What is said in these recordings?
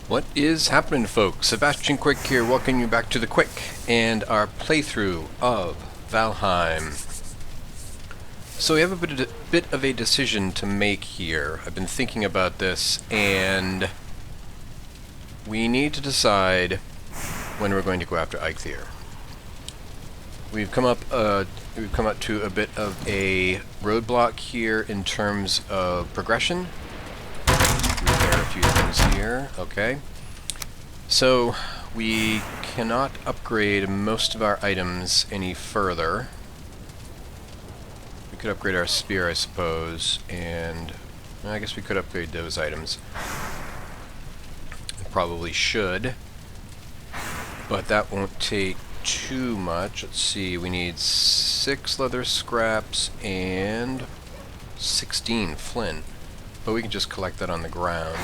What is happening, folks? Sebastian Quick here, welcoming you back to the Quick and our playthrough of Valheim. So we have a bit of a decision to make here. I've been thinking about this, and we need to decide when we're going to go after Eikthyr. We've come up to a bit of a roadblock here in terms of progression. Repair a few things here. Okay. So we cannot upgrade most of our items any further. We could upgrade our spear, I suppose, and I guess we could upgrade those items. Probably should, but that won't take too much. Let's see, we need 6 leather scraps and 16 flint. But we can just collect that on the ground,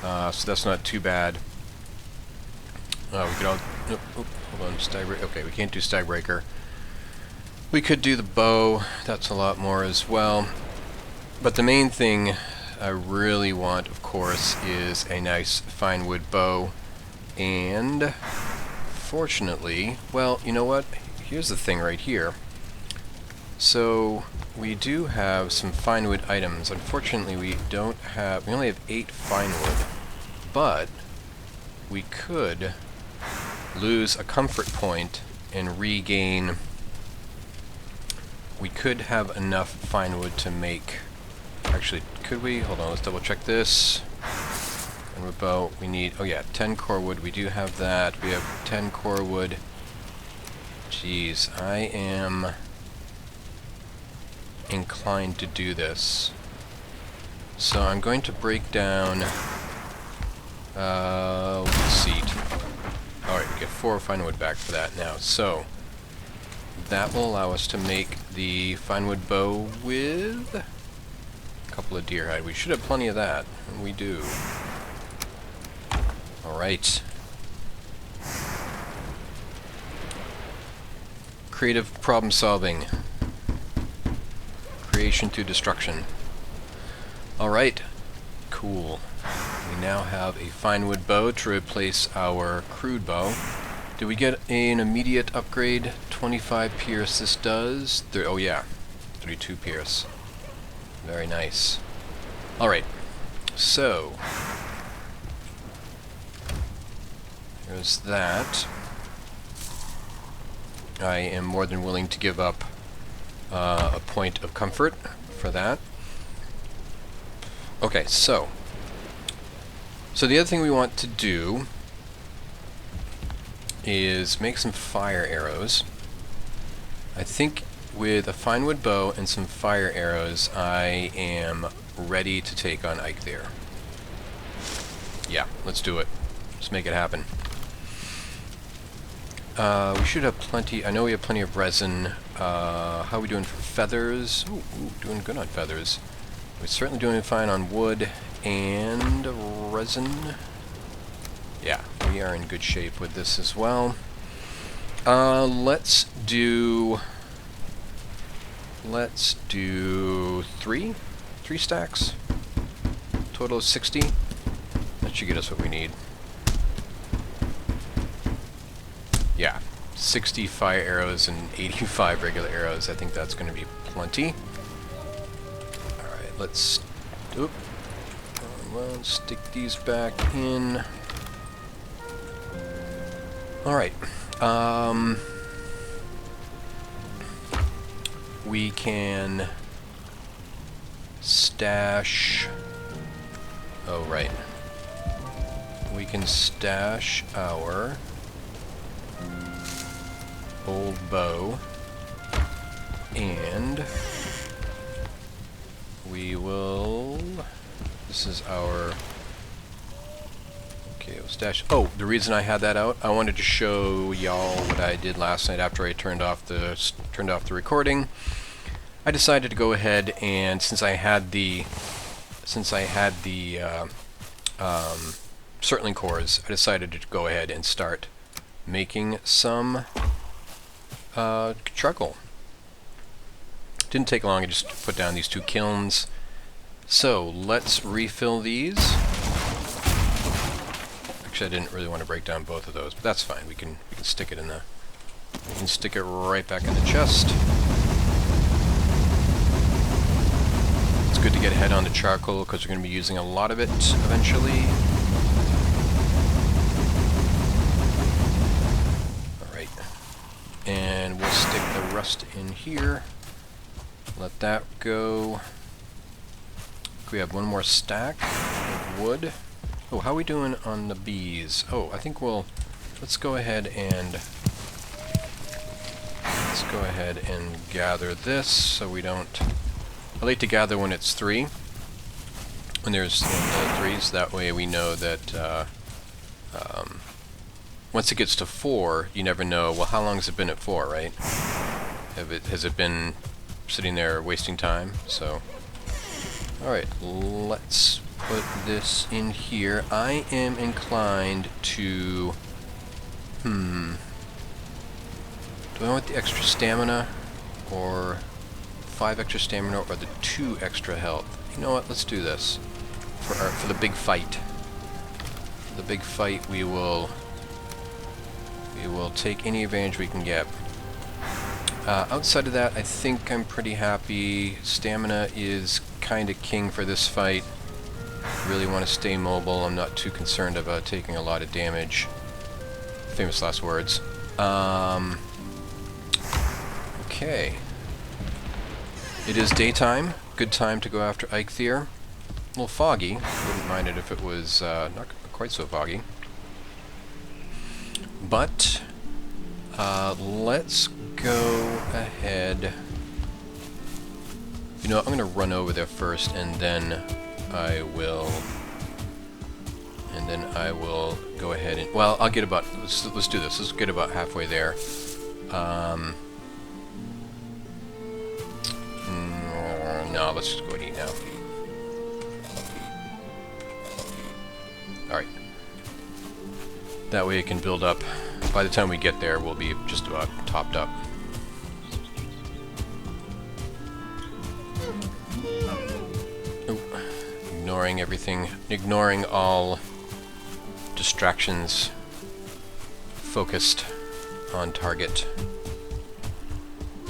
so that's not too bad. We could all... hold on, Stagbreaker. Okay, we can't do Stagbreaker. We could do the bow. That's a lot more as well. But the main thing I really want, of course, is a nice fine wood bow. And fortunately, well, you know what? Here's the thing right here. So we do have some fine wood items. Unfortunately, we only have 8 fine wood, but we could lose a comfort point and regain. We could have enough fine wood to make. Actually, could we? Hold on, let's double check this. And about we need. Oh yeah, 10 core wood. We do have that. We have 10 core wood. Jeez, I am inclined to do this. So I'm going to break down seed. Alright, we get 4 fine wood back for that now. So that will allow us to make the fine wood bow with a couple of deer hide. We should have plenty of that, and we do. Alright. Creative problem solving. Creation to destruction. Alright, cool. We now have a fine wood bow to replace our crude bow. Did we get an immediate upgrade? 25 pierce this does. Oh yeah, 32 pierce. Very nice. Alright, so there's that. I am more than willing to give up a point of comfort for that. Okay, so the other thing we want to do is make some fire arrows. I think with a fine wood bow and some fire arrows, I am ready to take on Eikthyr. Yeah, let's do it. Let's make it happen. We should have plenty. I know we have plenty of resin. How are we doing for feathers? Ooh, doing good on feathers. We're certainly doing fine on wood and resin. Yeah, we are in good shape with this as well. Let's do 3 stacks. Total of 60. That should get us what we need. Yeah, 60 fire arrows and 85 regular arrows. I think that's going to be plenty. Alright, let's stick these back in. Alright. We can stash. Oh, right. We can stash our old bow, and we will. This is our. Okay, we'll stash. Oh, the reason I had that out, I wanted to show y'all what I did last night after I turned off the recording. I decided to go ahead and since I had the Surtling cores, I decided to go ahead and start making some charcoal. Didn't take long, I just put down these 2 kilns. So let's refill these. Actually, I didn't really want to break down both of those, but that's fine. We can stick it in the... We can stick it right back in the chest. It's good to get ahead on the charcoal because we're going to be using a lot of it eventually. Alright. And we'll stick the rest in here. Let that go. We have one more stack of wood. Oh, how are we doing on the bees? Oh, I think we'll... Let's go ahead and gather this so we don't... I like to gather when it's 3. When there's 3s, that way we know that once it gets to 4, you never know, well, how long has it been at 4, right? Has it been sitting there wasting time? So, alright, let's put this in here. I am inclined to... Do I want the extra stamina, or 5 extra stamina, or the 2 extra health? You know what? Let's do this for the big fight. For the big fight, we will take any advantage we can get. Outside of that, I think I'm pretty happy. Stamina is kind of king for this fight. Really want to stay mobile. I'm not too concerned about taking a lot of damage. Famous last words. Okay. It is daytime. Good time to go after Eikthyr. A little foggy. Wouldn't mind it if it was not quite so foggy. But let's go ahead. You know, I'm going to run over there first, and then I will go ahead and... Well, I'll get about... Let's do this. Let's get about halfway there. No, let's just go and eat now. Alright. That way it can build up. By the time we get there, we'll be just about topped up. Ignoring everything, ignoring all distractions, focused on target.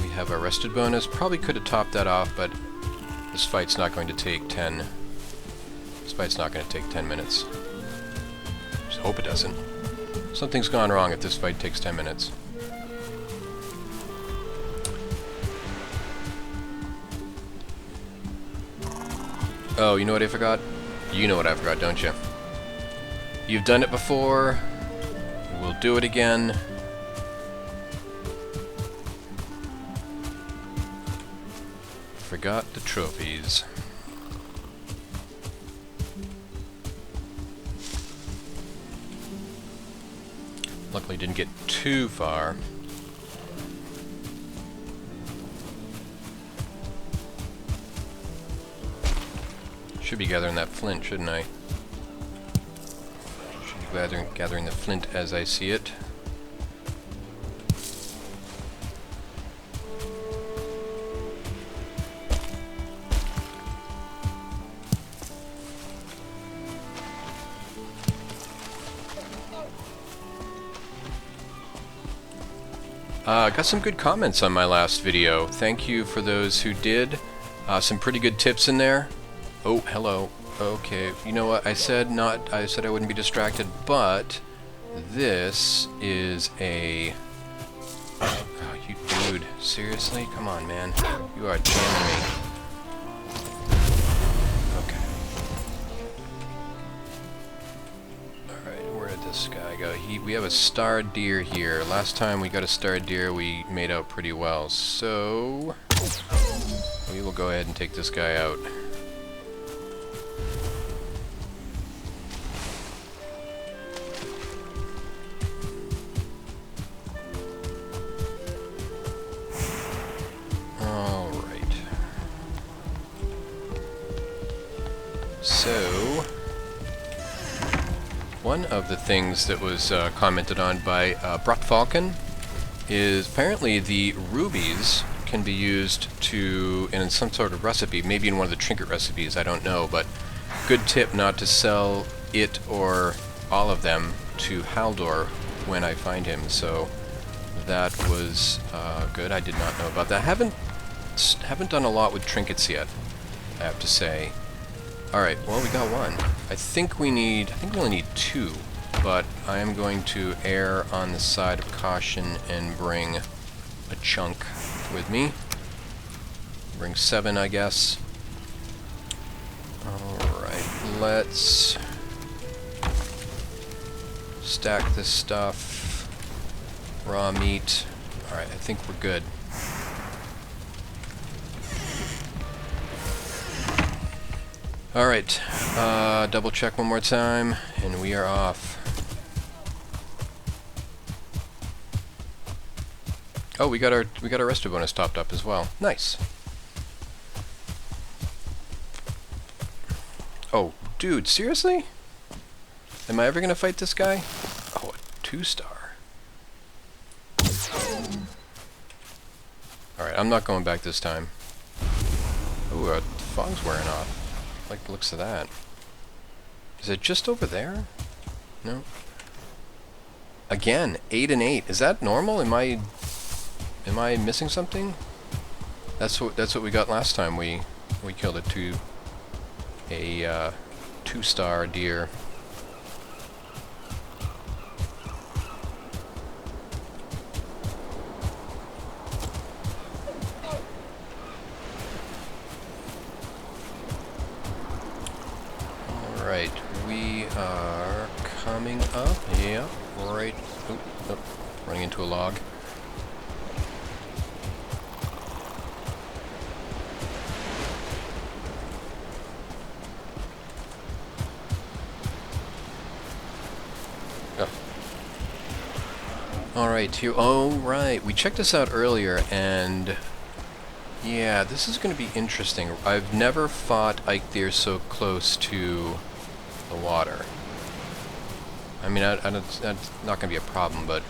We have our rested bonus. Probably could have topped that off, but this fight's not going to take 10. This fight's not going to take 10 minutes. Just hope it doesn't. Something's gone wrong if this fight takes 10 minutes. Oh, you know what I forgot? You know what I forgot, don't you? You've done it before. We'll do it again. Forgot the trophies. Luckily didn't get too far. Should be gathering that flint, shouldn't I? Should be gathering the flint as I see it. Got some good comments on my last video. Thank you for those who did. Some pretty good tips in there. Oh, hello. Okay, you know what? I said I wouldn't be distracted, but this is a... Oh, you dude. Seriously? Come on, man. You are jamming me. Okay. Alright, where did this guy go? We have a star deer here. Last time we got a star deer, we made out pretty well. So... we will go ahead and take this guy out. So, one of the things that was commented on by Falcon is apparently the rubies can be used in some sort of recipe, maybe in one of the trinket recipes, I don't know, but good tip not to sell it or all of them to Haldor when I find him, so that was good. I did not know about that. Haven't done a lot with trinkets yet, I have to say. Alright, well, we got one. I think we only need two, but I am going to err on the side of caution and bring a chunk with me. Bring 7, I guess. Alright, let's stack this stuff. Raw meat. Alright, I think we're good. Alright, double check one more time, and we are off. Oh, we got our resto bonus topped up as well. Nice. Oh, dude, seriously? Am I ever gonna fight this guy? Oh, a 2-star. Alright, I'm not going back this time. Ooh, our fog's wearing off. I like the looks of that. Is it just over there? No. Again, 8 and 8. Is that normal? Am I missing something? That's what we got last time. We killed a 2-star deer. Alright, we are coming up. Yeah, right. Oh, running into a log. Alright, here. Oh, right. We checked this out earlier, and yeah, this is going to be interesting. I've never fought Eikthyr so close to the water. I mean, that's not going to be a problem, but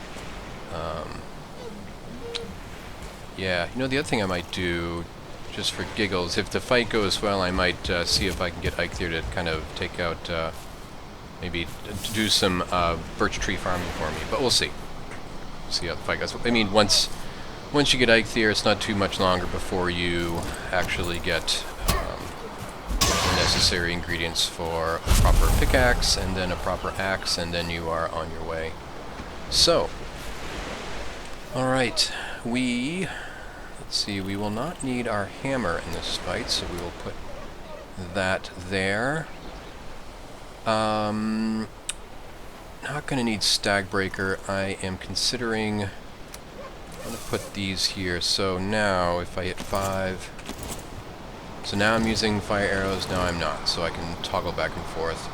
yeah. You know, the other thing I might do, just for giggles, if the fight goes well, I might see if I can get Eikthyr to kind of take out, maybe to do some birch tree farming for me. But we'll see. See how the fight goes. I mean, once you get Eikthyr, it's not too much longer before you actually get the necessary ingredients for a proper pickaxe, and then a proper axe, and then you are on your way. So, alright, let's see, we will not need our hammer in this fight, so we will put that there. Not going to need Stagbreaker. I am considering... I'm going to put these here. So now, if I hit 5... So now I'm using fire arrows, now I'm not. So I can toggle back and forth.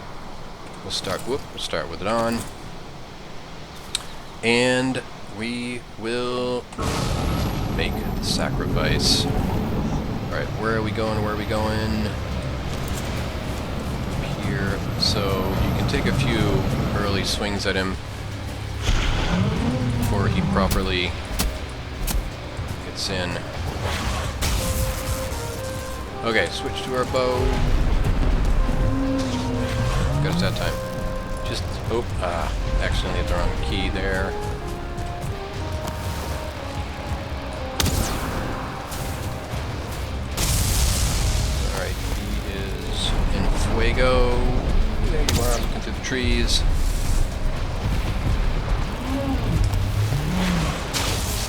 We'll start with it on. And we will make the sacrifice. Alright, where are we going? Here. So you can take a few early swings at him before he properly gets in. Okay, switch to our bow. Got us that time. Just, accidentally hit the wrong key there. Alright, he is in fuego. There you are, looking through the trees.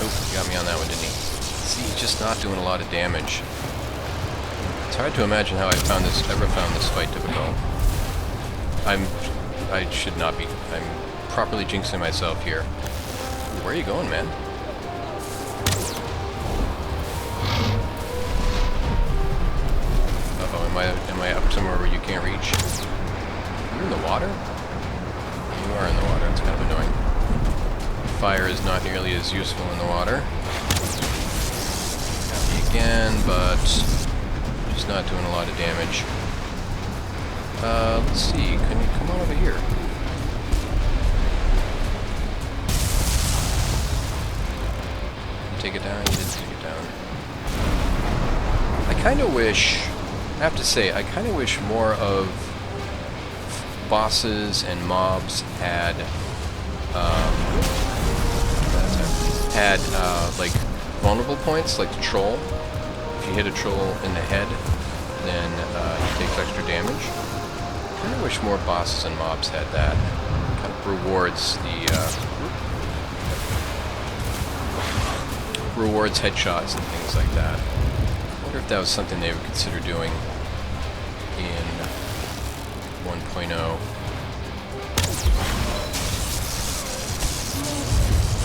Oh, he got me on that one, didn't he? See, he's just not doing a lot of damage. It's hard to imagine how I ever found this fight difficult. I should not be. I'm properly jinxing myself here. Ooh, where are you going, man? Uh-oh, am I up somewhere where you can't reach? You're in the water? You are in the water, it's kind of annoying. Fire is not nearly as useful in the water. Got me again, but just not doing a lot of damage. Let's see, can you come on over here? You take it down? You did take it down. I kind of wish, I have to say, I kind of wish more of bosses and mobs had like vulnerable points, like the troll. If you hit a troll in the head, then he takes extra damage. I kind of wish more bosses and mobs had that. Kind of rewards headshots and things like that. I wonder if that was something they would consider doing in 1.0.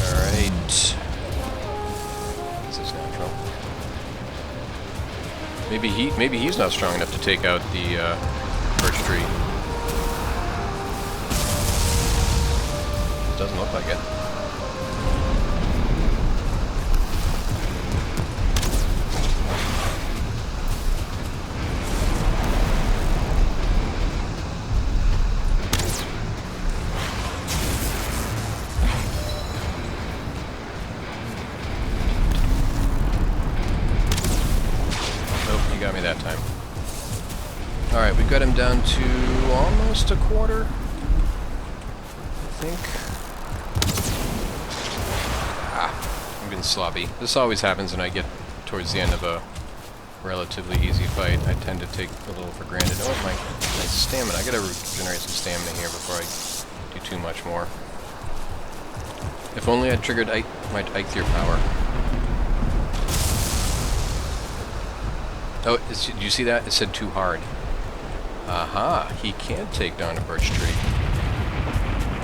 Alright. Is this natural? Maybe he's not strong enough to take out the birch tree. Doesn't look like it. Got me that time. Alright, we got him down to almost a quarter, I think. I'm getting sloppy. This always happens when I get towards the end of a relatively easy fight. I tend to take a little for granted. Oh, my stamina. I gotta regenerate some stamina here before I do too much more. If only I triggered my Eikthyr power. Oh, did you see that? It said too hard. Aha, he can take down a birch tree.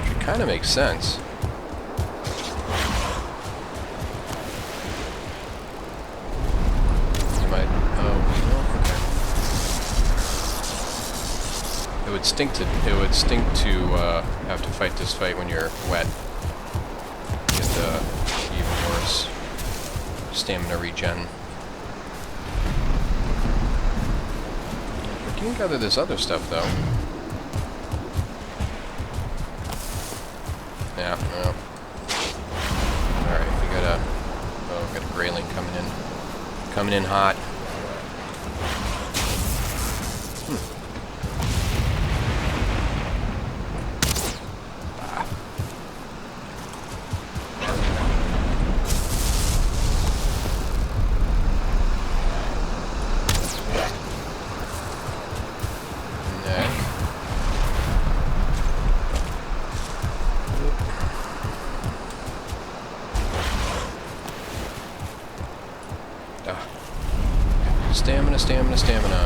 Which kind of makes sense. You might... Oh, okay. It would stink to have to fight this fight when you're wet. Get even worse stamina regen. You can gather this other stuff, though. Yeah, no. Alright, we got a... Oh, we got a grayling coming in. Coming in hot. Stamina.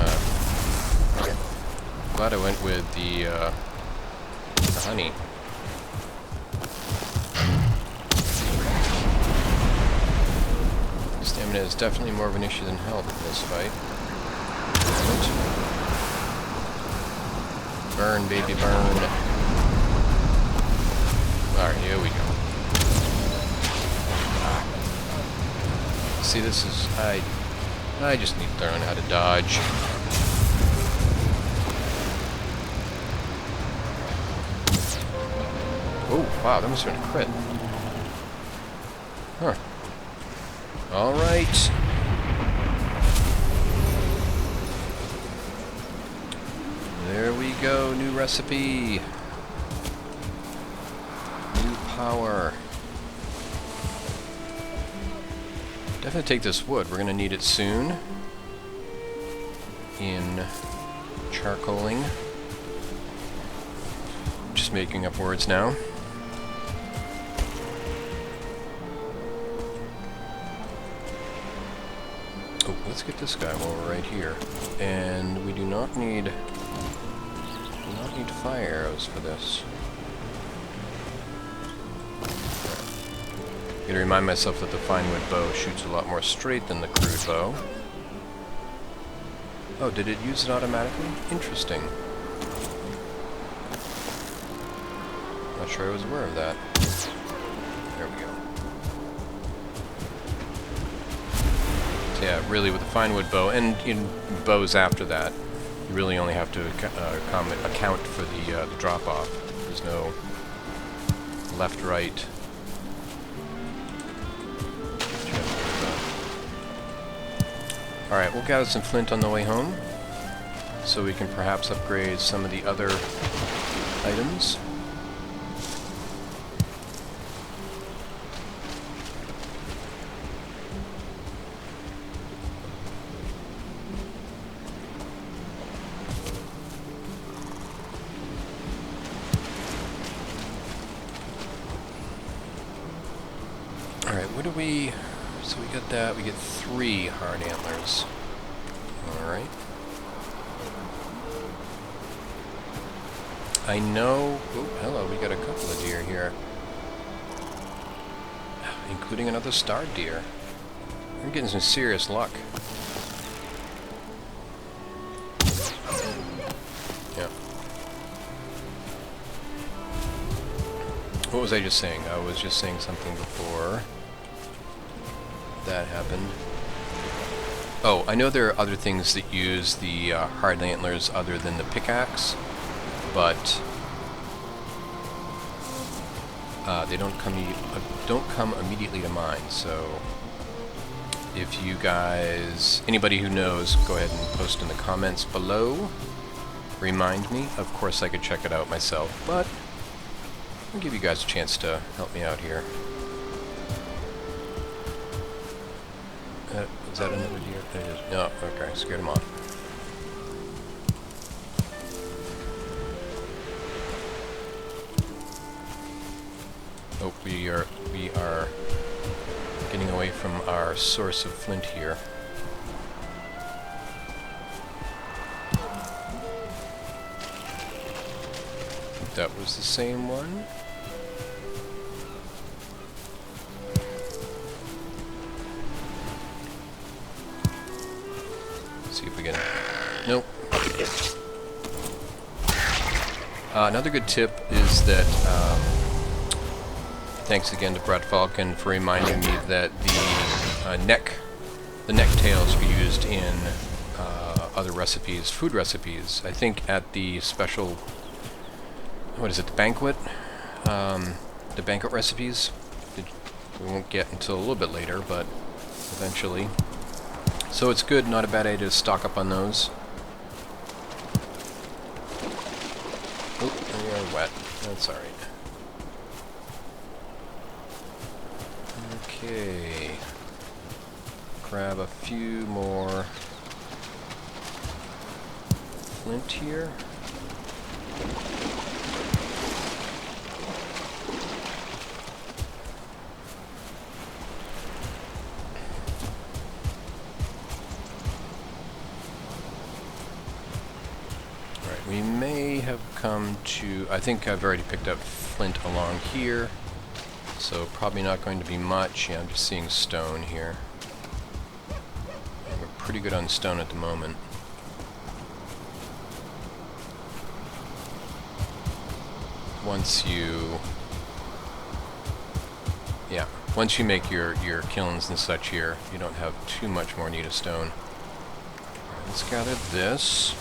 Okay. Glad I went with the honey. Stamina is definitely more of an issue than health in this fight. Burn, baby, burn. Alright, here we go. See, this is... I just need to learn how to dodge. Oh, wow, that must have been a crit. Huh. Alright. There we go, new recipe. New power. Definitely take this wood. We're going to need it soon. In charcoaling. Just making up words now. Oh, let's get this guy while we're right here. And we do not need fire arrows for this. I'm going to remind myself that the fine wood bow shoots a lot more straight than the crude bow. Oh, did it use it automatically? Interesting. Not sure I was aware of that. There we go. So yeah, really with the fine wood bow, and in bows after that, you really only have to account for the drop-off. There's no left-right. Alright, we'll gather some flint on the way home, so we can perhaps upgrade some of the other items. Alright, what do we... So we got that, we get 3 hard antlers. Alright. I know... Oh, hello, we got a couple of deer here. Including another star deer. We're getting some serious luck. Yeah. What was I just saying? I was just saying something before that happened. Oh, I know there are other things that use the hard antlers other than the pickaxe, but they don't come immediately to mind. So if you guys, anybody who knows, go ahead and post in the comments below. Remind me. Of course, I could check it out myself, but I'll give you guys a chance to help me out here. Is that another deer? There it is. No, okay, scared him off. Oh, we are getting away from our source of flint here. I think that was the same one. See if we can... Nope. Another good tip is that, thanks again to Brett Falcon for reminding me that the neck tails are used in other recipes, food recipes. I think at the special, what is it, the banquet recipes. We won't get until a little bit later, but eventually. So it's good, not a bad idea to stock up on those. Oh, we are wet. That's alright. Okay. Grab a few more flint here. We may have come to... I think I've already picked up flint along here, so probably not going to be much. Yeah, I'm just seeing stone here. And we're pretty good on stone at the moment. Once you... Yeah, once you make your kilns and such here, you don't have too much more need of stone. Alright, let's gather this.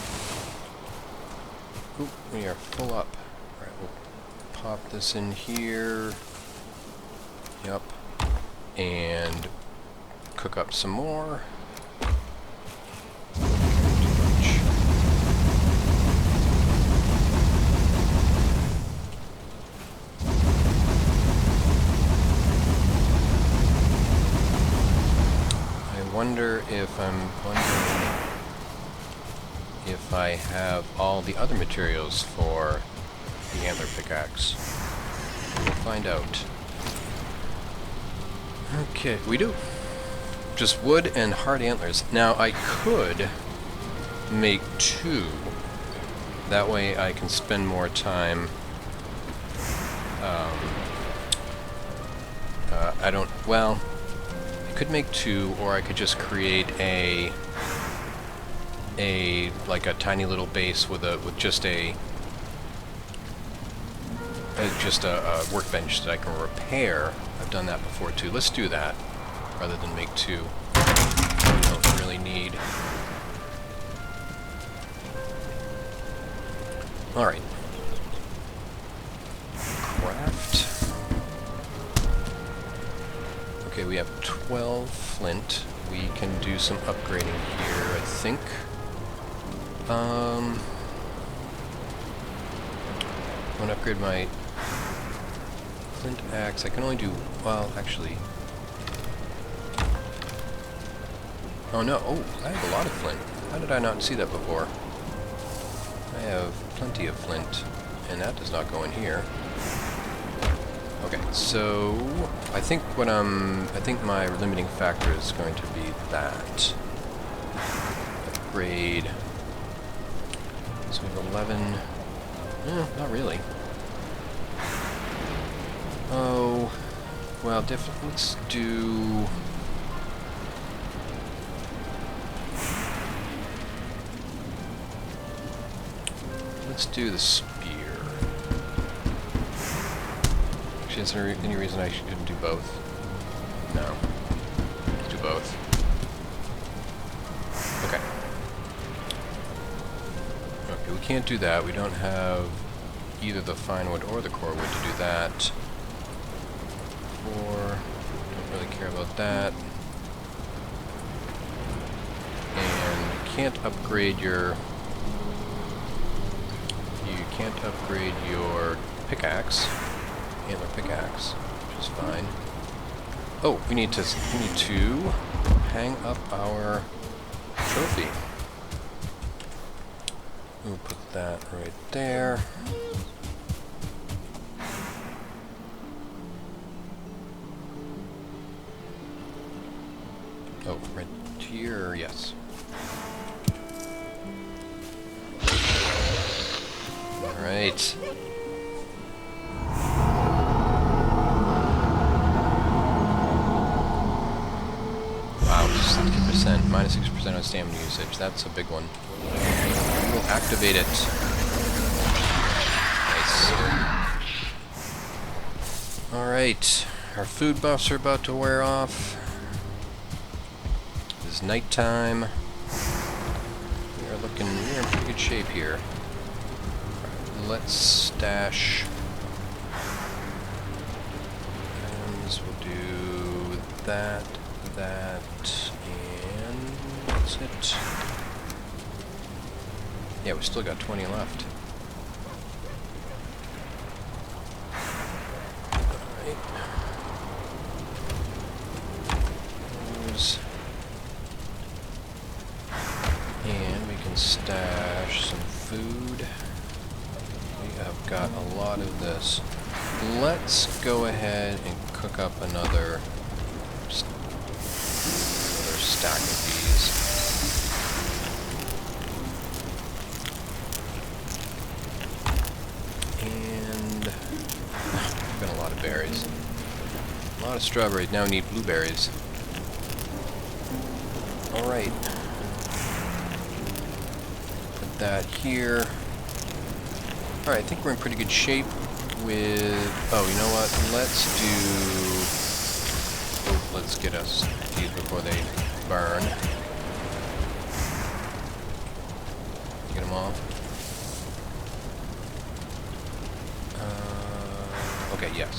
Oop, we are full up. Alright, we'll pop this in here. Yep. And cook up some more. Too much. I wonder if if I have all the other materials for the antler pickaxe. We'll find out. Okay, we do. Just wood and hard antlers. Now I could make 2. That way I can spend more time. Well, I could make 2, or I could just create like a tiny little base with just a workbench that I can repair. I've done that before too. Let's do that rather than make 2. We don't really need. All right. Craft. Okay, we have 12 flint. We can do some upgrading here, I think. want to upgrade my flint axe. I can only do, well, actually. Oh no, oh, I have a lot of flint. How did I not see that before? I have plenty of flint, and that does not go in here. Okay, so I think my limiting factor is going to be that. Upgrade. So we have 11. Not really. Oh, well, let's do. Let's do the spear. Actually, is there any reason I couldn't do both? No. Let's do both. Okay. Okay, we can't do that. We don't have either the fine wood or the core wood to do that. Or don't really care about that. And you can't upgrade your pickaxe, antler pickaxe, which is fine. Oh, we need to hang up our trophy. We'll put that right there. Oh, right here, yes. Alright. Wow, 60%, minus 6% on stamina usage. That's a big one. We'll activate it. Nice. Alright, our food buffs are about to wear off. It is nighttime. We're in pretty good shape here. Let's stash. And we'll do that, and that's it. Yeah, we still got 20 left. Alright. And we can stash some food. I've got a lot of this. Let's go ahead and cook up another stack of these. And I've got a lot of berries. A lot of strawberries. Now we need blueberries. Alright. Put that here. Alright, I think we're in pretty good shape with... Oh, you know what? Let's get us these before they burn. Get them off. Okay, yes.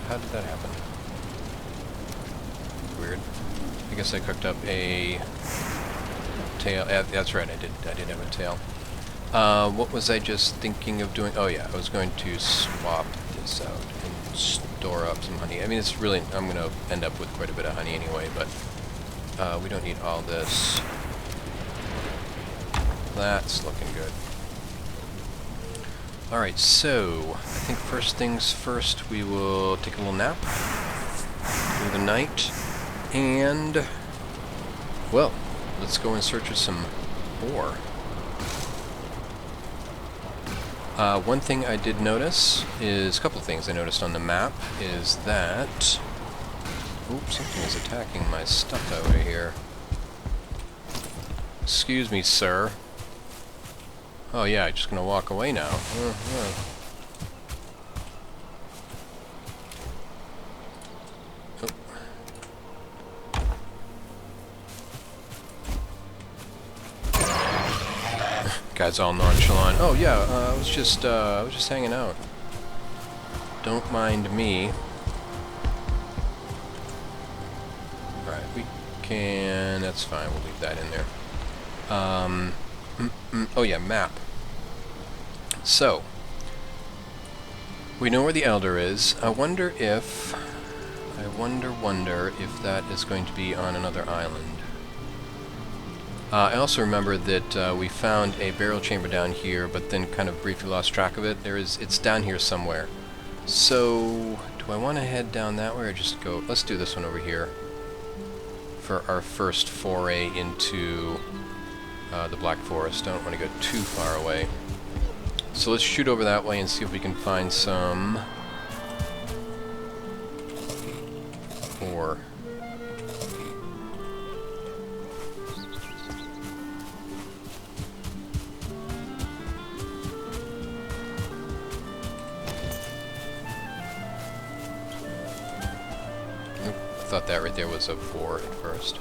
How did that happen? Weird. I guess I cooked up a tail. That's right, I did have a tail. What was I just thinking of doing? Oh yeah, I was going to swap this out and store up some honey. I mean, it's really, I'm going to end up with quite a bit of honey anyway, but we don't need all this. That's looking good. Alright, so I think first things first, we will take a little nap through the night, and, well, let's go in search of some ore. One thing I did notice is, a couple of things I noticed on the map, is that... Oops, something is attacking my stuff over here. Excuse me, sir. Oh yeah, I'm just gonna walk away now. Oh. Guy's all nonchalant. Oh yeah, I was just hanging out. Don't mind me. Alright, we can... That's fine, we'll leave that in there. Oh yeah, map. So, We know where the Elder is. I wonder if that is going to be on another island. I also remember that we found a burial chamber down here, but then kind of briefly lost track of it. It's down here somewhere. So, do I want to head down that way or just go... Let's do this one over here for our first foray into the Black Forest. I don't want to go too far away. So let's shoot over that way and see if we can find some ore. Thought that right there was a 4 at first.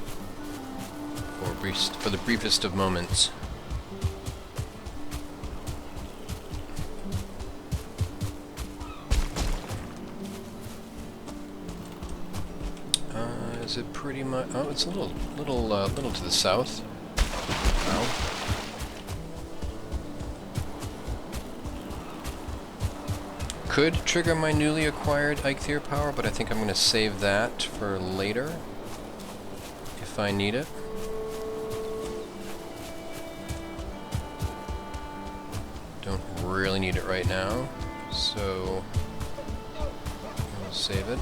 For the briefest of moments. Is it pretty much? Oh, it's a little to the south. Wow. Could trigger my newly acquired Eikthyr power, but I think I'm going to save that for later, if I need it. Don't really need it right now, so I'll save it.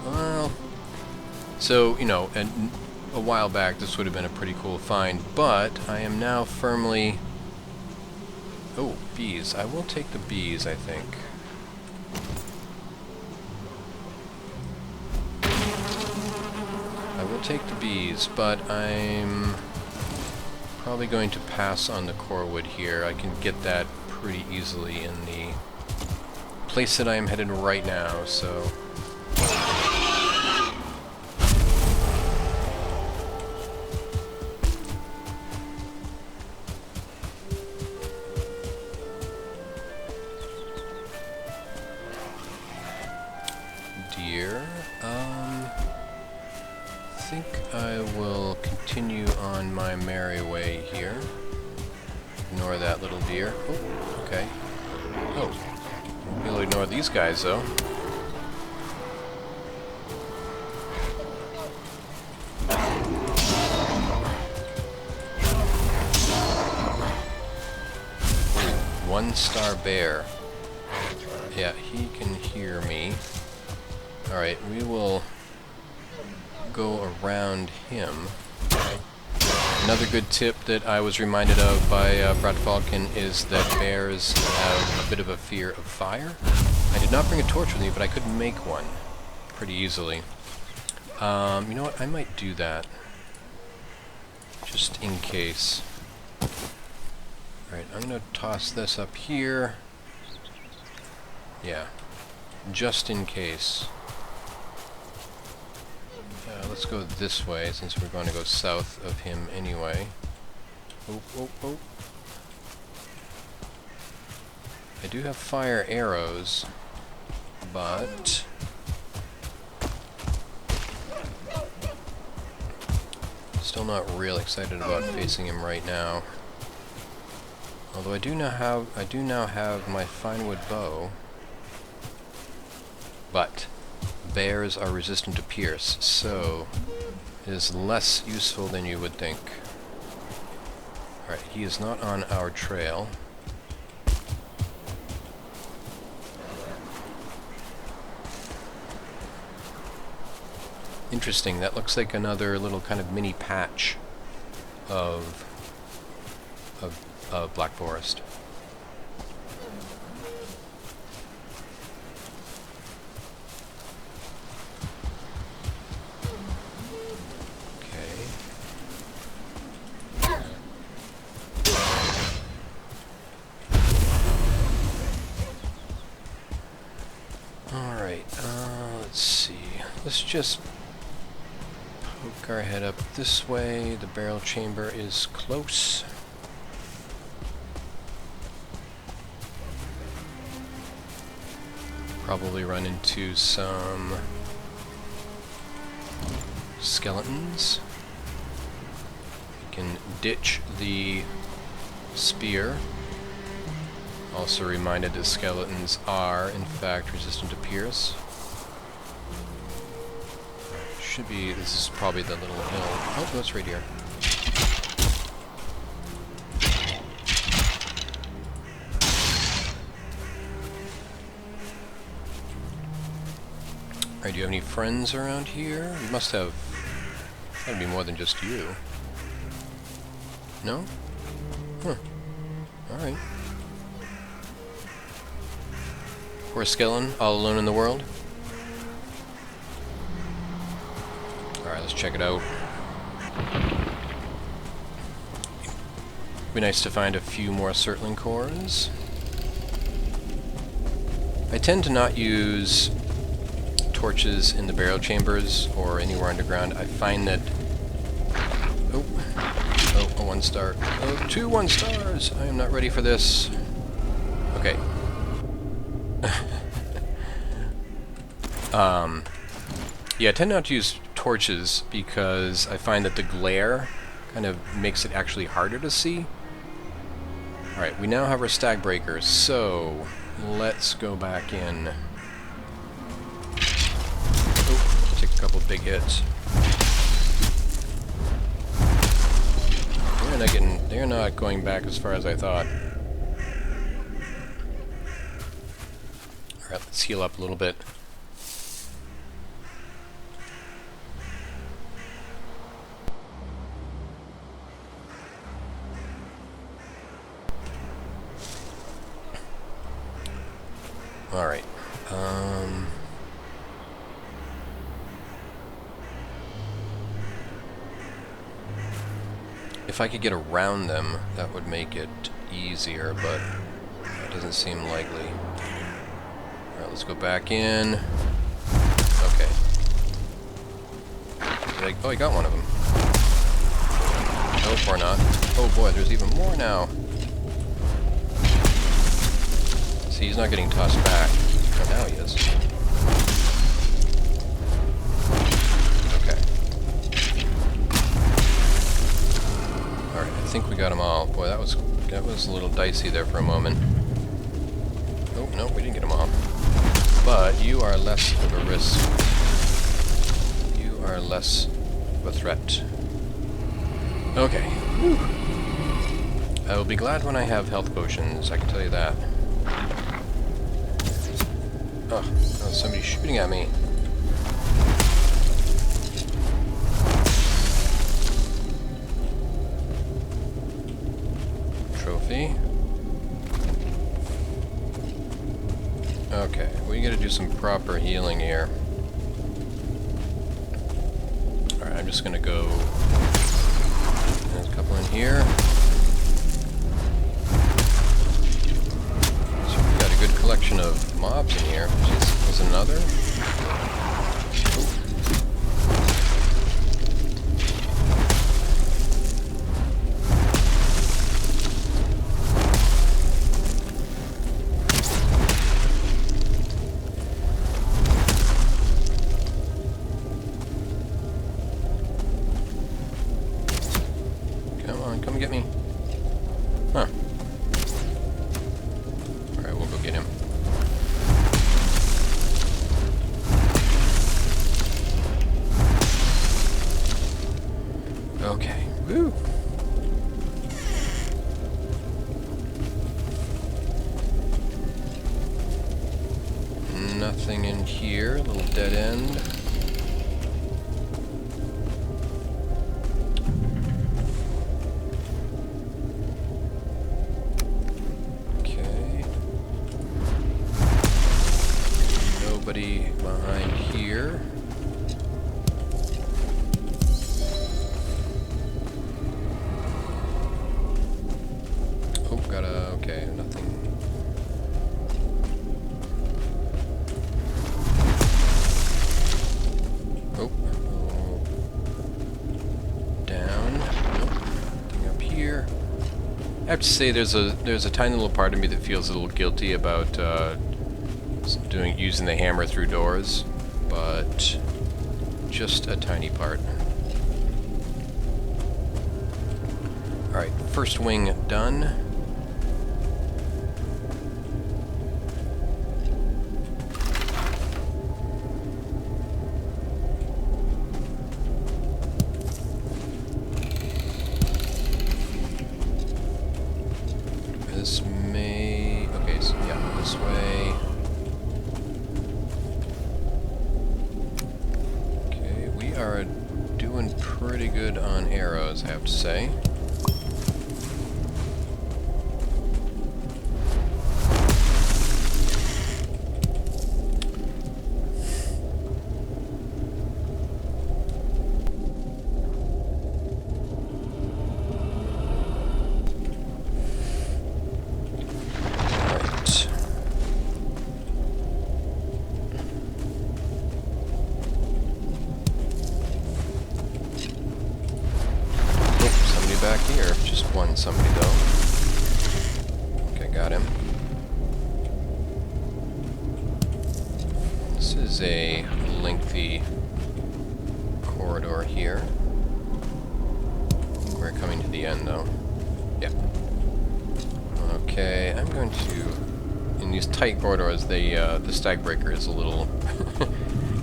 Well, so, you know, a while back this would have been a pretty cool find, but I am now firmly... Oh, bees. I will take the bees, I think. I will take the bees, but I'm probably going to pass on the core wood here. I can get that pretty easily in the place that I am headed right now, so... Deer, I think I will continue on my merry way here. Ignore that little deer. Oh, okay. Oh. We'll ignore these guys, though. One-star bear. Yeah, he can hear me. Alright, we will go around him. Another good tip that I was reminded of by Brad Falcon is that bears have a bit of a fear of fire. I did not bring a torch with me, but I could make one pretty easily. You know what? I might do that. Just in case. Alright, I'm going to toss this up here. Yeah. Just in case. Let's go this way, since we're going to go south of him anyway. Oh, oh, oh. I do have fire arrows, but... still not real excited about facing him right now. Although I do now have my fine wood bow. But bears are resistant to pierce, so it is less useful than you would think. Alright, he is not on our trail. Interesting, that looks like another little kind of mini patch of Black Forest. Let's see. Let's just poke our head up this way. The barrel chamber is close. Probably run into some skeletons. We can ditch the spear. Also reminded that skeletons are, in fact, resistant to pierce. Should be, this is probably the little hill. Oh, no, it's right here. Alright, do you have any friends around here? You must have. Gotta be more than just you. No? Huh. Alright. Poor skeleton, all alone in the world? Alright, let's check it out. Be nice to find a few more circling cores. I tend to not use torches in the burial chambers or anywhere underground. I find that... Oh, a 1 star. Oh, 2 1 stars! I am not ready for this. Okay. Yeah, I tend not to use torches because I find that the glare kind of makes it actually harder to see. Alright, we now have our stag breakers, so let's go back in. Oh, take a couple big hits. They're not going back as far as I thought. Alright, let's heal up a little bit. Alright. If I could get around them, that would make it easier, but that doesn't seem likely. Alright, let's go back in. Okay. Oh, I got one of them. Nope, or not. Oh boy, there's even more now. See, he's not getting tossed back. Oh, now he is. Okay. Alright, I think we got them all. Boy, that was a little dicey there for a moment. Oh, no, we didn't get them all. But you are less of a risk. You are less of a threat. Okay. Whew. I will be glad when I have health potions, I can tell you that. Oh, somebody's shooting at me. Trophy. Okay, we gotta do some proper healing here. Alright, I'm just gonna go... There's a couple in here. Good collection of mobs in here. Jeez, there's another. Come on, come get me. Huh. Alright, we'll go get him. Okay. Woo! Nothing in here. A little dead end. Okay. Nobody behind here. Okay, nothing. Oh. Down. Nope. Nothing up here. I have to say there's a tiny little part of me that feels a little guilty about Using the hammer through doors, but just a tiny part. Alright, first wing done. This may... okay, so yeah, this way. Okay, we are doing pretty good on arrows, I have to say. Back here, just one somebody though. Okay, got him. This is a lengthy corridor here. We're coming to the end though. Yeah. Okay, I'm going to... in these tight corridors, the stag breaker is a little...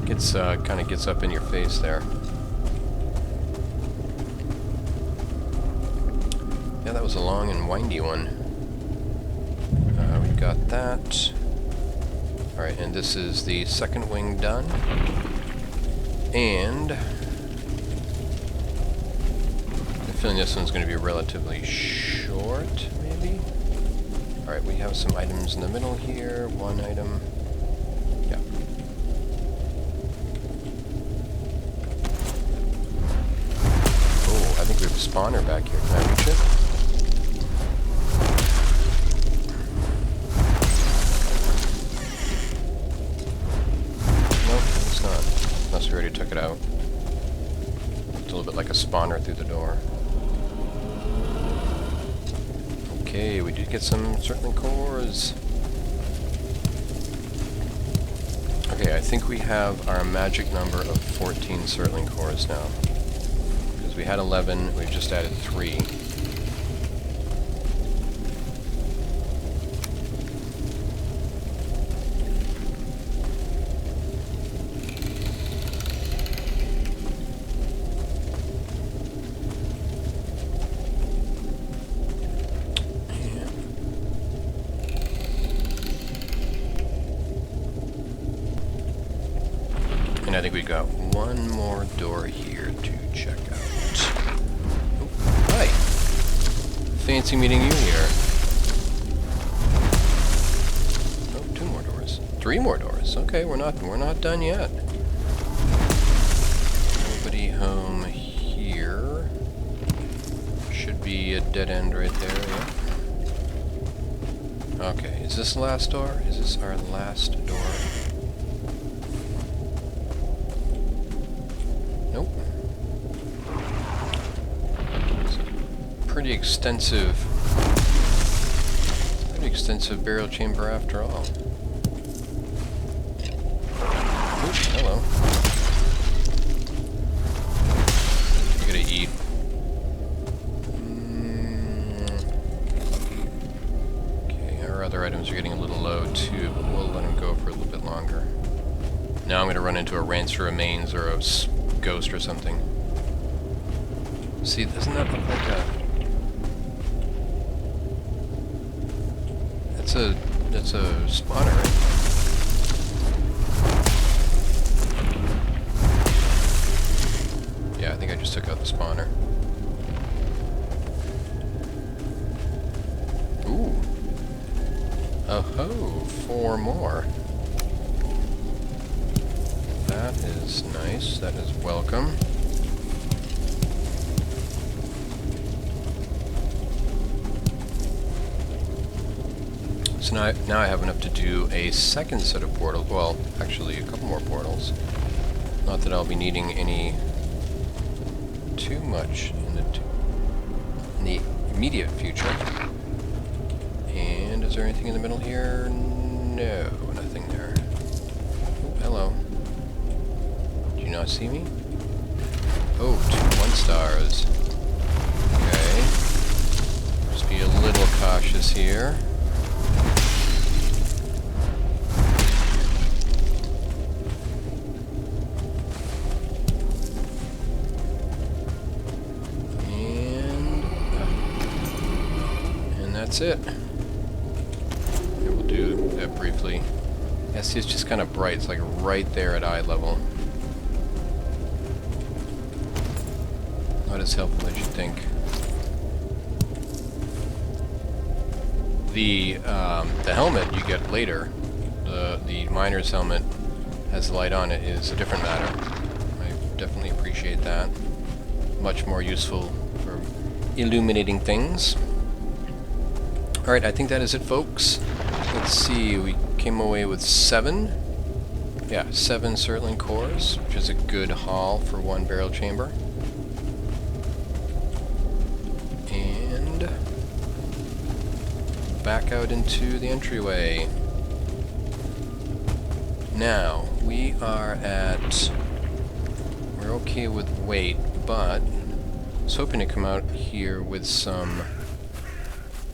kind of gets up in your face there. Yeah, that was a long and windy one. We've got that. Alright, and this is the second wing done. And... I'm feeling this one's going to be relatively short, maybe? Alright, we have some items in the middle here. One item. Yeah. Oh, I think we have a spawner back here. Can I reach it? Unless we already took it out. It's a little bit like a spawner through the door. Okay, we did get some circling cores. Okay, I think we have our magic number of 14 circling cores now. Because we had 11, we've just added 3. And I think we've got one more door here to check out. Oh, hi! Fancy meeting you here. Oh, 2 more doors. 3 more doors. Okay, we're not done yet. Nobody home here. Should be a dead end right there, yeah. Okay, is this the last door? Is this our last door? Nope. It's a pretty extensive burial chamber after all. Ooh, hello. I'm gonna eat. Okay, our other items are getting a little low too, but we'll let them go for a little bit longer. Now I'm gonna run into a rancer remains or a ghost or something. See, doesn't that look like a... That's a spawner, right? Yeah, I think I just took out the spawner. Ooh. Oh-ho, 4 more. That is nice. That is welcome. So now I have enough to do a second set of portals. Well, actually, a couple more portals. Not that I'll be needing any too much in the immediate future. And is there anything in the middle here? No, nothing there. see me? Oh, 2 1-stars. Okay. Just be a little cautious here. And that's it. Okay, we'll do that briefly. Yeah, see, it's just kind of bright. It's like right there at eye level. Not as helpful as you'd think. The helmet you get later, the miner's helmet, has the light on it, is a different matter. I definitely appreciate that. Much more useful for illuminating things. Alright, I think that is it, folks. Let's see, we came away with 7. Yeah, 7 Surtling cores, which is a good haul for 1 barrel chamber. And back out into the entryway. Now, we are at... We're okay with weight, but I was hoping to come out here with some...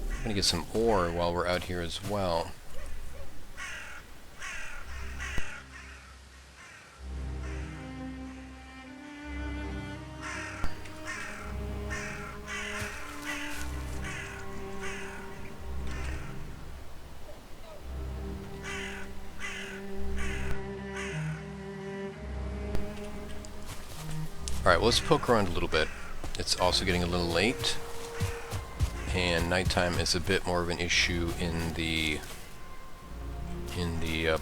I'm gonna get some ore while we're out here as well. Alright, well, let's poke around a little bit. It's also getting a little late, and nighttime is a bit more of an issue in the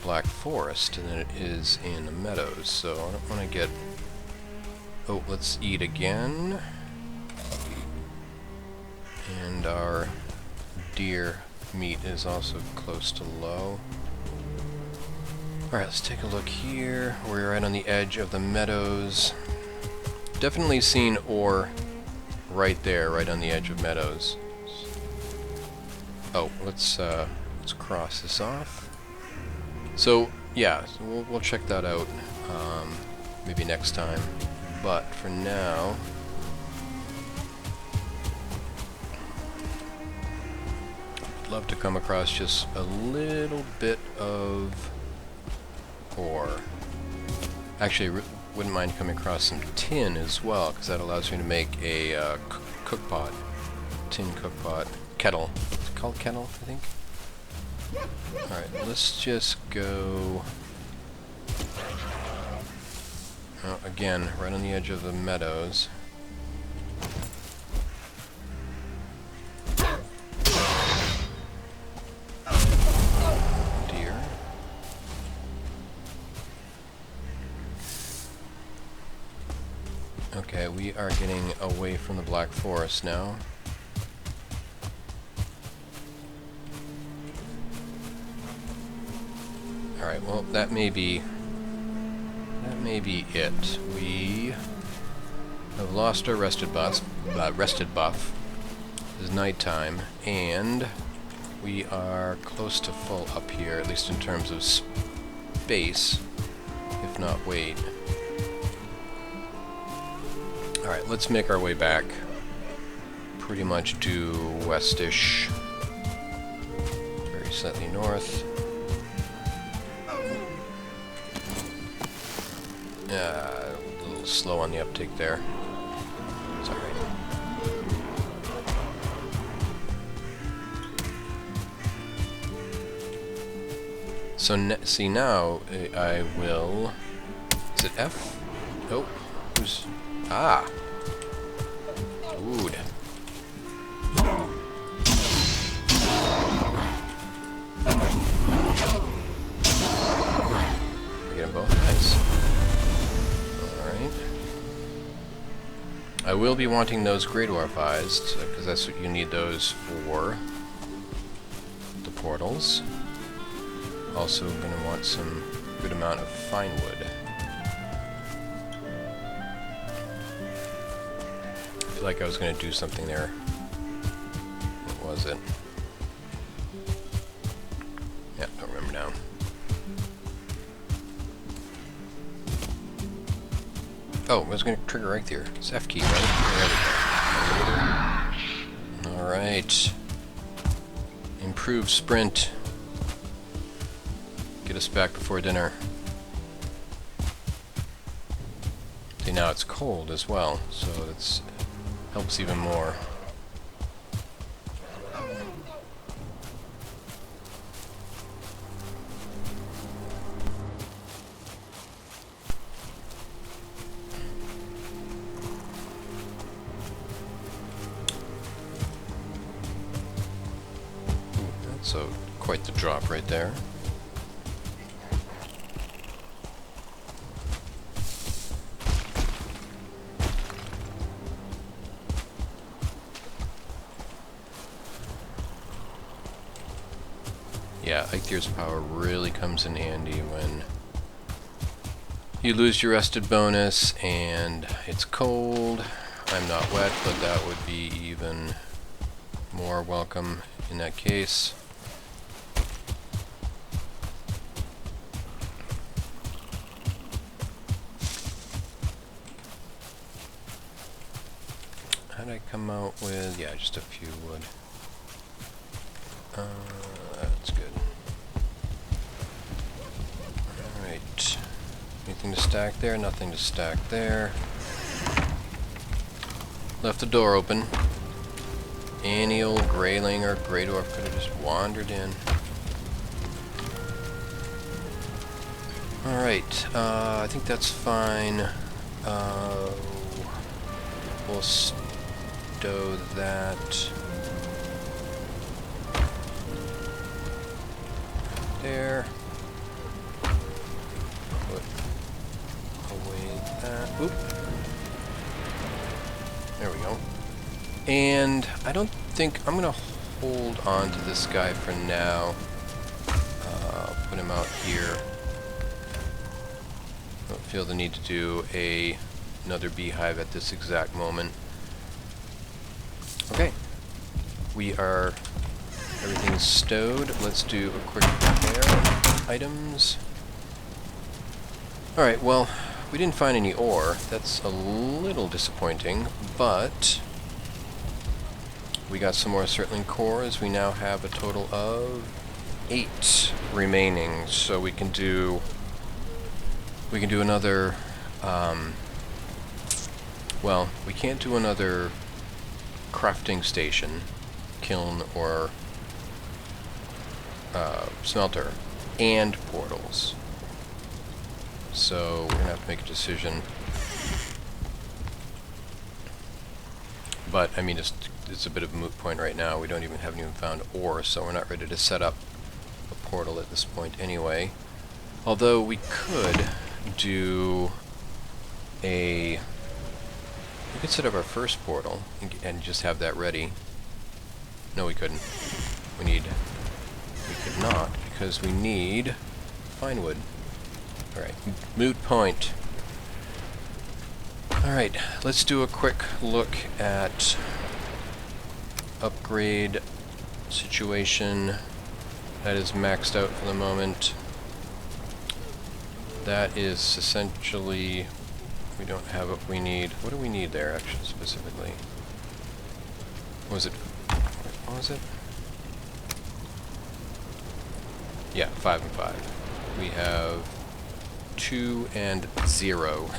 Black Forest than it is in the meadows, so I don't want to get... Oh, let's eat again. And our deer meat is also close to low. Alright, let's take a look here. We're right on the edge of the meadows. Definitely seen ore right there, right on the edge of meadows. Oh, let's cross this off. So yeah, so we'll check that out maybe next time. But for now, I'd love to come across just a little bit of ore. Actually, wouldn't mind coming across some tin as well, because that allows me to make a cookpot, tin cookpot, kettle. It's called kettle, I think. Alright, let's just go... again, right on the edge of the meadows. Deer. Okay, we are getting away from the Black Forest now. Alright, well, that may be it. We have lost our rested buff. It's nighttime, and we are close to full up here, at least in terms of space, if not weight. Alright, let's make our way back. Pretty much due westish. Very slightly north. A little slow on the uptake there. It's alright. So, see now, I will... Is it F? Nope. Who's... Ah! Dude. We get them both? Nice. Alright. I will be wanting those Great Orphized, because that's what you need those for. The portals. Also going to want some good amount of fine wood. I feel like I was going to do something there. What was it? Yeah, don't remember now. Oh, I was going to trigger Eikthyr. It's F key, right? There we go. Alright. Improved sprint. Get us back before dinner. See, now it's cold as well, so that helps even more. So quite the drop right there. Yeah, Eikthyr's power really comes in handy when you lose your rested bonus and it's cold. I'm not wet, but that would be even more welcome in that case. How'd I come out with? Yeah, just a few wood. That's good. Alright. Anything to stack there? Nothing to stack there. Left the door open. Any old grayling or grey dwarf could have just wandered in. Alright, I think that's fine. We'll stow that there. Put away that. Oop. There we go. And I don't think I'm gonna hold on to this guy for now. Put him out here. Don't feel the need to do another beehive at this exact moment. Okay, everything's stowed. Let's do a quick repair items. Alright, well, we didn't find any ore. That's a little disappointing, but we got some more Surtling cores. We now have a total of 8 remaining, so we can do another, well, we can't do another crafting station, kiln, or smelter, and portals. So we're gonna have to make a decision. But I mean, it's a bit of a moot point right now. We haven't even found ore, so we're not ready to set up a portal at this point anyway. Although we could do we could set up our first portal and just have that ready. No, we couldn't. We could not, because we need fine wood. Alright, moot point. Alright, let's do a quick look at upgrade situation. That is maxed out for the moment. That is essentially, we don't have what we need. What do we need there, actually, specifically? What was it? What was it? Yeah, 5 and 5. We have 2 and 0.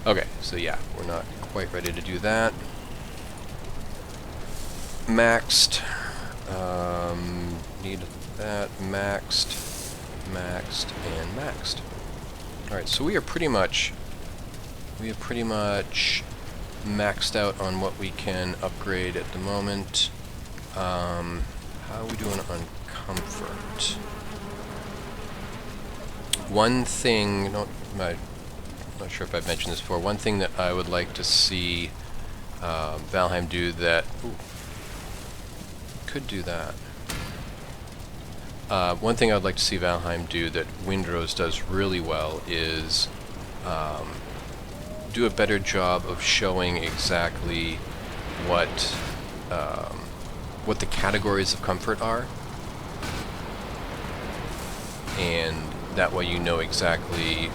Okay, so yeah, we're not quite ready to do that. Maxed. Need that maxed, and maxed. Alright, so we have pretty much maxed out on what we can upgrade at the moment. How are we doing on comfort? One thing, I'm not sure if I've mentioned this before, one thing that I would like to see Valheim do that... Ooh, could do that. One thing I'd like to see Valheim do that Windrose does really well is do a better job of showing exactly what the categories of comfort are, and that way you know exactly,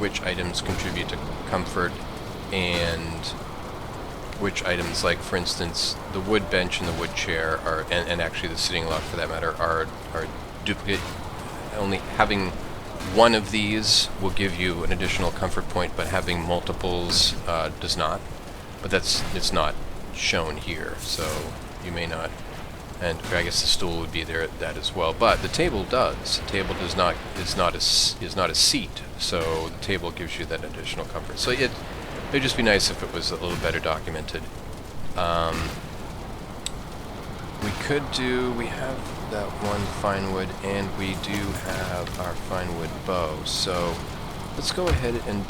which items contribute to comfort and which items, like for instance, the wood bench and the wood chair are, and actually the sitting log for that matter, are duplicate. Only having one of these will give you an additional comfort point, but having multiples does not. But it's not shown here, so you may not. And I guess the stool would be there that as well. But the table does. The table is not a seat, so the table gives you that additional comfort. So it'd just be nice if it was a little better documented. We have that one fine wood, and we do have our fine wood bow. So let's go ahead and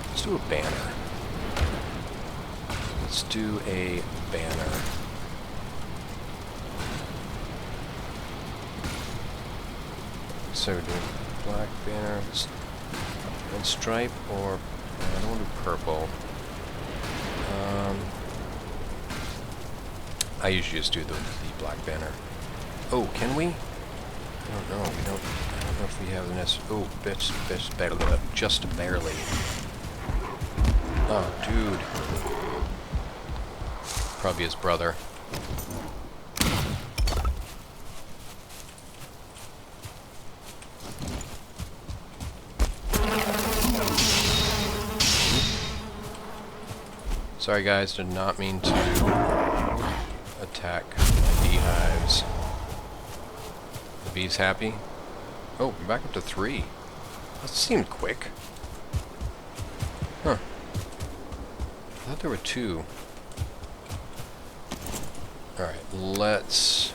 let's do a banner. Let's do a banner. So we're doing black banner, red stripe, or I don't want to do purple. I usually just do the black banner. Oh, can we? I don't know. I don't know if we have the necessary. Oh, just barely. Oh, dude. Probably his brother. Sorry guys, did not mean to attack my beehives. The bees happy? Oh, we're back up to 3. That seemed quick. Huh. I thought there were 2. Alright, let's...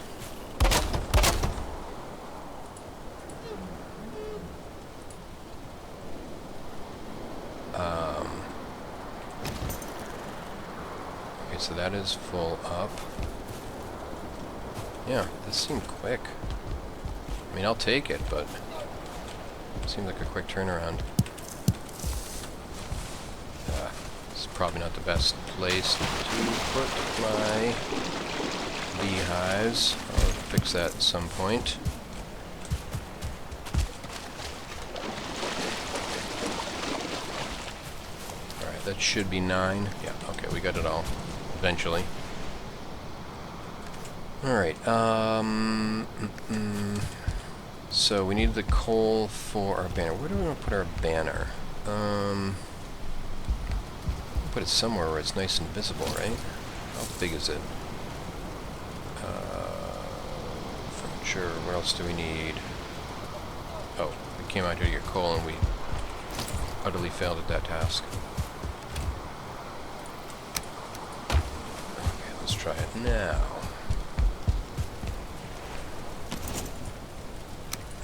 Okay, so that is full up. Yeah, this seemed quick. I mean, I'll take it, but it seemed like a quick turnaround. This is probably not the best place to put my beehives. I'll fix that at some point. Alright, that should be 9. Yeah, okay, we got it all. Eventually. Alright, so we need the coal for our banner. Where do we want to put our banner? Put it somewhere where it's nice and visible, right? How big is it? Furniture, what else do we need? Oh, we came out here to get coal and we utterly failed at that task. Let's try it now.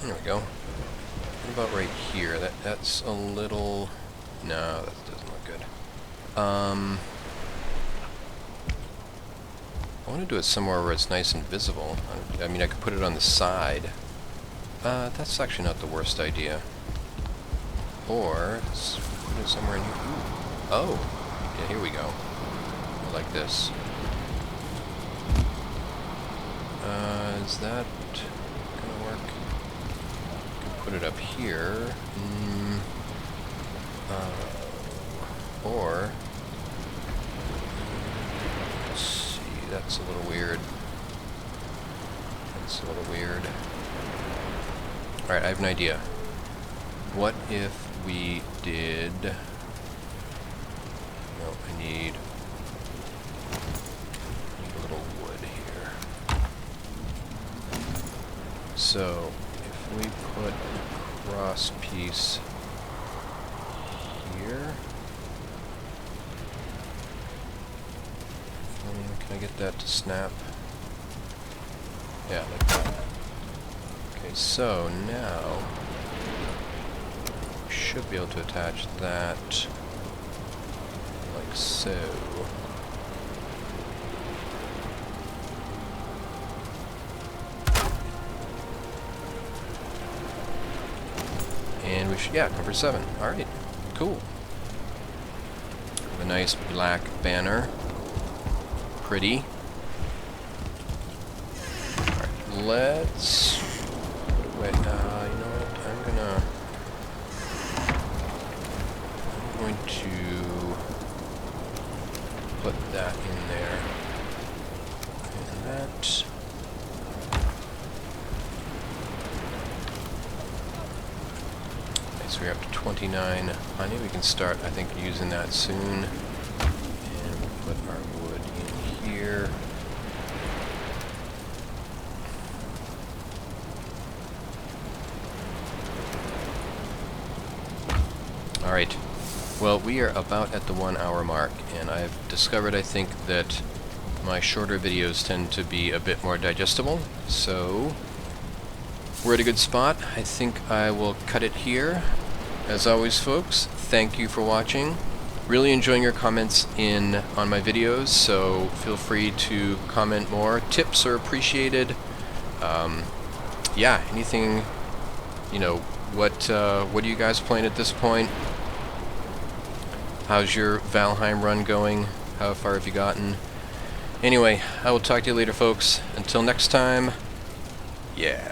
There we go. What about right here? That's a little... No, that doesn't look good. I want to do it somewhere where it's nice and visible. I mean, I could put it on the side. That's actually not the worst idea. Or, let's put it somewhere in here. Ooh. Oh! Yeah, here we go. I like this. Is that gonna work? Put it up here. Or let's see, that's a little weird. That's a little weird. Alright, I have an idea. What if we did... No, I need a little wood here. So, if we put a cross piece here... Can I get that to snap? Yeah, like that. Okay, so now we should be able to attach that like so. And we should, yeah, comfort 7. Alright, cool. A nice black banner. Pretty. Alright, let's put away. You know what? I'm gonna that in there. And that. Okay, so we're up to 29 honey. We can start, I think, using that soon. And we'll put our wood in here. Alright, well, we are about at the 1 hour mark, and I've discovered, I think, that my shorter videos tend to be a bit more digestible, so we're at a good spot. I think I will cut it here. As always, folks, thank you for watching. Really enjoying your comments on my videos, so feel free to comment more. Tips are appreciated. Yeah, anything, you know, what are you guys playing at this point? How's your Valheim run going? How far have you gotten? Anyway, I will talk to you later, folks. Until next time, yeah.